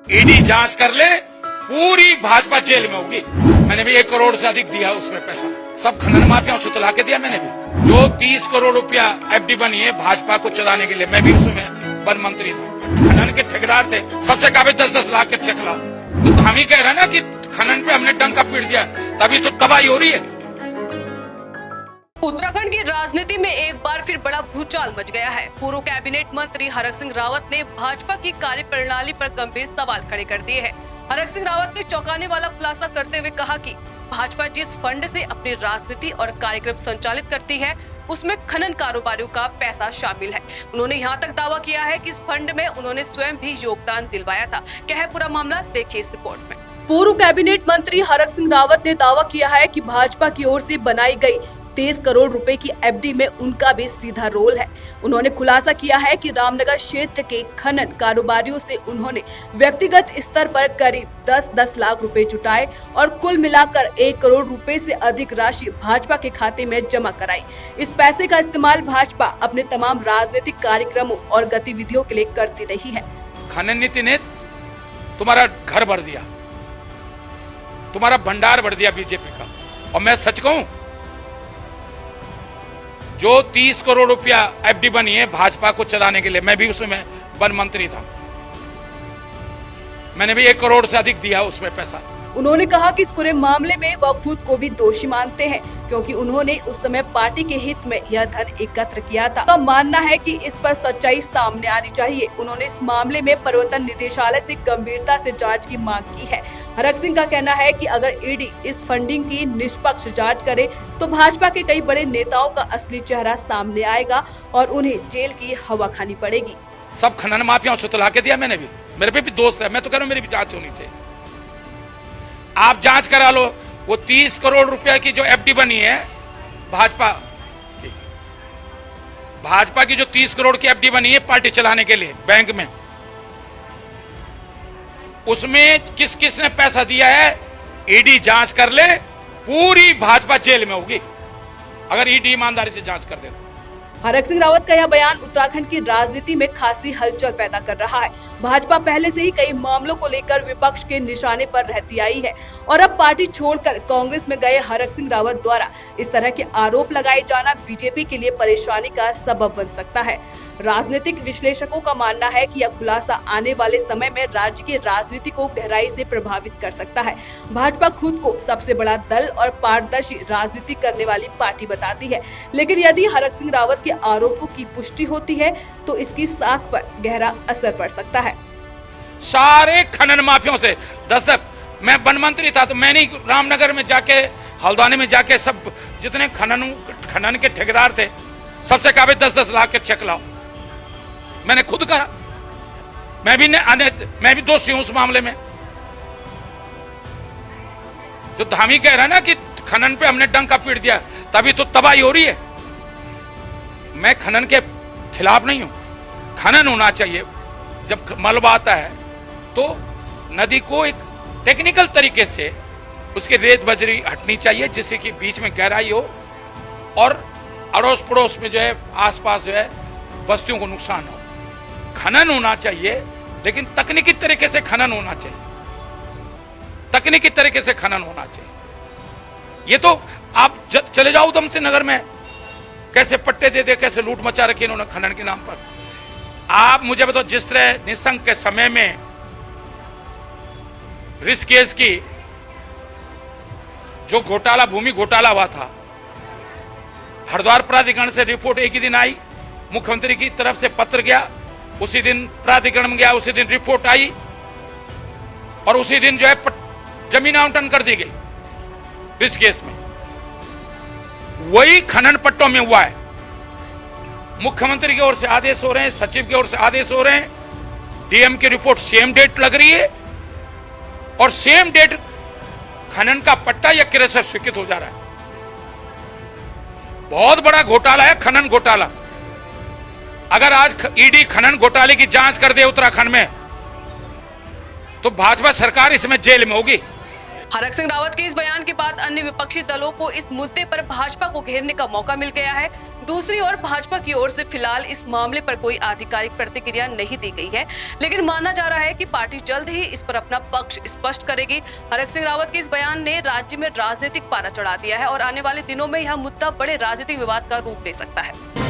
ED जांच कर ले, पूरी भाजपा जेल में होगी। मैंने भी 1 करोड़ से अधिक दिया उसमें पैसा, सब खनन माफियाओं से तुला के दिया मैंने भी। जो 30 करोड़ रुपया एफडी बनी है भाजपा को चलाने के लिए, मैं भी उसमें वन मंत्री था। खनन के ठेकेदार थे, सबसे कहा 10-10 लाख के चेक लाओ। तो हम ही कह रहे हैं ना कि खनन पे हमने डंका पीट दिया, तभी तो तबाही हो रही है। उत्तराखंड की राजनीति में एक बार फिर बड़ा भूचाल मच गया है। पूर्व कैबिनेट मंत्री हरक सिंह रावत ने भाजपा की कार्यप्रणाली पर गंभीर सवाल खड़े कर दिए हैं। हरक सिंह रावत ने चौंकाने वाला खुलासा करते हुए कहा कि भाजपा जिस फंड से अपनी राजनीति और कार्यक्रम संचालित करती है उसमें खनन कारोबारियों का पैसा शामिल है। उन्होंने यहाँ तक दावा किया है कि इस फंड में उन्होंने स्वयं भी योगदान दिलवाया था। क्या है पूरा मामला, देखिए इस रिपोर्ट में। पूर्व कैबिनेट मंत्री हरक सिंह रावत ने दावा किया है कि भाजपा की ओर से बनाई गई 23 करोड़ रुपए की एफडी में उनका भी सीधा रोल है। उन्होंने खुलासा किया है कि रामनगर क्षेत्र के खनन कारोबारियों से उन्होंने व्यक्तिगत स्तर पर करीब 10-10 लाख रुपए जुटाए और कुल मिलाकर 1 करोड़ रुपए से अधिक राशि भाजपा के खाते में जमा कराई। इस पैसे का इस्तेमाल भाजपा अपने तमाम राजनीतिक कार्यक्रमों और गतिविधियों के लिए करती रही है। खनन नीति ने तुम्हारा घर भर दिया, तुम्हारा भंडार भर दिया बीजेपी का। और मैं सच कहूं, जो 30 करोड़ रुपया एफडी बनी है भाजपा को चलाने के लिए, मैं भी उसमें वन मंत्री था। मैंने भी 1 करोड़ से अधिक दिया उसमें पैसा। उन्होंने कहा कि इस पूरे मामले में वह खुद को भी दोषी मानते हैं, क्योंकि उन्होंने उस समय पार्टी के हित में यह धन एकत्र किया था। तो मानना है कि इस पर सच्चाई सामने आनी चाहिए। उन्होंने इस मामले में प्रवर्तन निदेशालय से गंभीरता से जांच की मांग की है। हरक सिंह का कहना है कि अगर ईडी इस फंडिंग की निष्पक्ष जांच करे तो भाजपा के कई बड़े नेताओं का असली चेहरा सामने आएगा और उन्हें जेल की हवा खानी पड़ेगी। सब खनन माफियाओं से तुला के दिया मैंने भी। मेरे पे भी दोस्त है, मैं तो कह रहा हूं मेरी भी जांच होनी चाहिए। आप जांच करा लो। वो 30 करोड़ रुपया की जो एफडी बनी है भाजपा की जो 30 करोड़ की एफडी बनी है पार्टी चलाने के लिए बैंक में, उसमें किस किस ने पैसा दिया है ईडी जांच कर ले, पूरी भाजपा जेल में होगी अगर ईडी ईमानदारी से जांच कर दे तो। हरक सिंह रावत का यह बयान उत्तराखंड की राजनीति में खासी हलचल पैदा कर रहा है। भाजपा पहले से ही कई मामलों को लेकर विपक्ष के निशाने पर रहती आई है और अब पार्टी छोड़कर कांग्रेस में गए हरक सिंह रावत द्वारा इस तरह के आरोप लगाए जाना बीजेपी के लिए परेशानी का सबब बन सकता है। राजनीतिक विश्लेषकों का मानना है कि यह खुलासा आने वाले समय में राज्य की राजनीति को गहराई से प्रभावित कर सकता है। भाजपा खुद को सबसे बड़ा दल और पारदर्शी राजनीति करने वाली पार्टी बताती है, लेकिन यदि हरक सिंह रावत के आरोपों की पुष्टि होती है तो इसकी साख पर गहरा असर पड़ सकता है। सारे खनन माफियों से मैं वन मंत्री था तो मैंने रामनगर में जाके, हल्द्वानी में जाके सब जितने खनन के ठेकेदार थे सबसे कहा 10-10 लाख के चेक लाओ। मैंने खुद कहा, मैं भी दोषी हूं उस मामले में। जो धामी कह रहा है ना कि खनन पे हमने डंका पीट दिया, तभी तो तबाही हो रही है। मैं खनन के खिलाफ नहीं हूं, खनन होना चाहिए। जब मलबा आता है तो नदी को एक टेक्निकल तरीके से उसकी रेत बजरी हटनी चाहिए, जिससे कि बीच में गहराई हो और अड़ोस पड़ोस में जो है आसपास जो है बस्तियों को नुकसान हो। खनन होना चाहिए, लेकिन तकनीकी तरीके से खनन होना चाहिए। तकनीकी तरीके से खनन होना चाहिए। ये तो आप चले जाओ उधम सिंह नगर में कैसे पट्टे दे दे, कैसे लूट मचा रखी इन्होंने खनन के नाम पर। आप मुझे बताओ, जिस तरह निशंक के समय में ऋषिकेश की जो घोटाला, भूमि घोटाला हुआ था, हरिद्वार प्राधिकरण से रिपोर्ट एक ही दिन आई, मुख्यमंत्री की तरफ से पत्र गया, उसी दिन प्राधिकरण में गया, उसी दिन रिपोर्ट आई और उसी दिन जो है जमीन आवंटन कर दी गई ऋषिकेश में। वही खनन पट्टों में हुआ है। मुख्यमंत्री की ओर से आदेश हो रहे हैं, सचिव की ओर से आदेश हो रहे हैं, डीएम की रिपोर्ट सेम डेट लग रही है और सेम डेट खनन का पट्टा या क्रेशर स्वीकृत हो जा रहा है। बहुत बड़ा घोटाला है खनन घोटाला। अगर आज ईडी खनन घोटाले की जांच कर दे उत्तराखंड में तो भाजपा सरकार इसमें जेल में होगी। हरक सिंह रावत के इस बयान के बाद अन्य विपक्षी दलों को इस मुद्दे पर भाजपा को घेरने का मौका मिल गया है। दूसरी ओर भाजपा की ओर से फिलहाल इस मामले पर कोई आधिकारिक प्रतिक्रिया नहीं दी गई है, लेकिन माना जा रहा है कि पार्टी जल्द ही इस पर अपना पक्ष स्पष्ट करेगी। हरक सिंह रावत के इस बयान ने राज्य में राजनीतिक पारा चढ़ा दिया है और आने वाले दिनों में यह मुद्दा बड़े राजनीतिक विवाद का रूप ले सकता है।